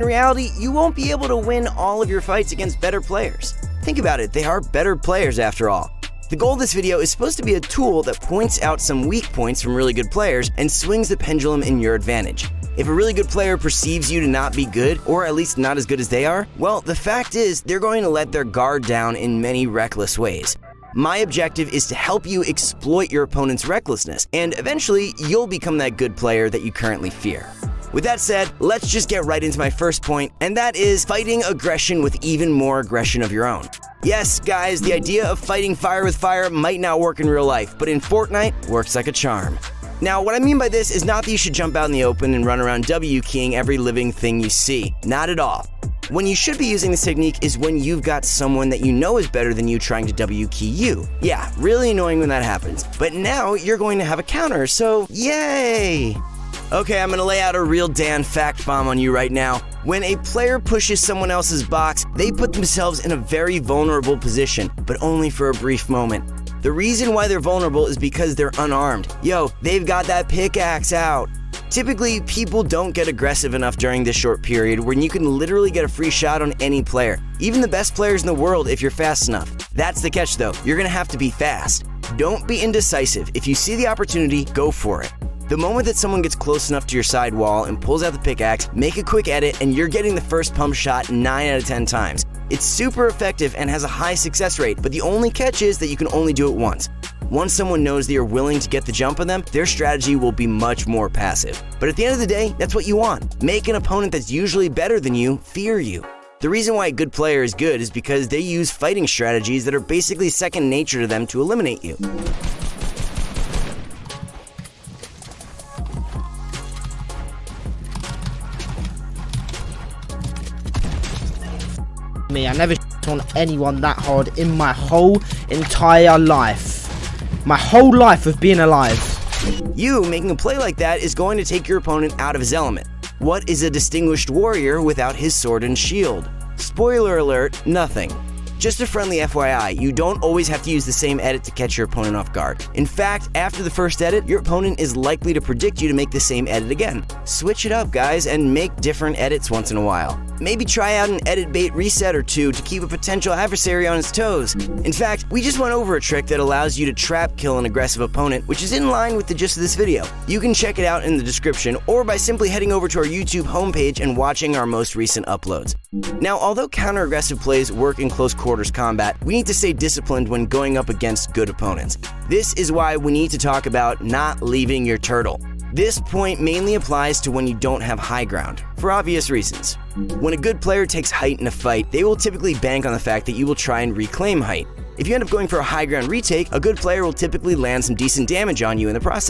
In reality, you won't be able to win all of your fights against better players. Think about it, they are better players after all. The goal of this video is supposed to be a tool that points out some weak points from really good players and swings the pendulum in your advantage. If a really good player perceives you to not be good, or at least not as good as they are, well, the fact is they're going to let their guard down in many reckless ways. My objective is to help you exploit your opponent's recklessness, and eventually you'll become that good player that you currently fear. With that said, let's just get right into my first point, and that is fighting aggression with even more aggression of your own. Yes, guys, the idea of fighting fire with fire might not work in real life, but in Fortnite, works like a charm. Now, what I mean by this is not that you should jump out in the open and run around W-keying every living thing you see. Not at all. When you should be using this technique is when you've got someone that you know is better than you trying to W-key you. Yeah, really annoying when that happens. But now you're going to have a counter, so yay! Okay, I'm gonna lay out a real Dan fact bomb on you right now. When a player pushes someone else's box, they put themselves in a very vulnerable position, but only for a brief moment. The reason why they're vulnerable is because they're unarmed. Yo, they've got that pickaxe out. Typically, people don't get aggressive enough during this short period when you can literally get a free shot on any player, even the best players in the world if you're fast enough. That's the catch though, you're gonna have to be fast. Don't be indecisive. If you see the opportunity, go for it. The moment that someone gets close enough to your side wall and pulls out the pickaxe, make a quick edit and you're getting the first pump shot 9 out of 10 times. It's super effective and has a high success rate, but the only catch is that you can only do it once. Once someone knows that you're willing to get the jump on them, their strategy will be much more passive. But at the end of the day, that's what you want. Make an opponent that's usually better than you fear you. The reason why a good player is good is because they use fighting strategies that are basically second nature to them to eliminate you. I never on anyone that hard in my whole entire life. My whole life of being alive. You making a play like that is going to take your opponent out of his element. What is a distinguished warrior without his sword and shield? Spoiler alert, nothing. Just a friendly FYI, you don't always have to use the same edit to catch your opponent off guard. In fact, after the first edit, your opponent is likely to predict you to make the same edit again. Switch it up, guys, and make different edits once in a while. Maybe try out an edit bait reset or two to keep a potential adversary on his toes. In fact, we just went over a trick that allows you to trap kill an aggressive opponent, which is in line with the gist of this video. You can check it out in the description or by simply heading over to our YouTube homepage and watching our most recent uploads. Now, although counter-aggressive plays work in close quarters combat, we need to stay disciplined when going up against good opponents. This is why we need to talk about not leaving your turtle. This point mainly applies to when you don't have high ground, for obvious reasons. When a good player takes height in a fight, they will typically bank on the fact that you will try and reclaim height. If you end up going for a high ground retake, a good player will typically land some decent damage on you in the process.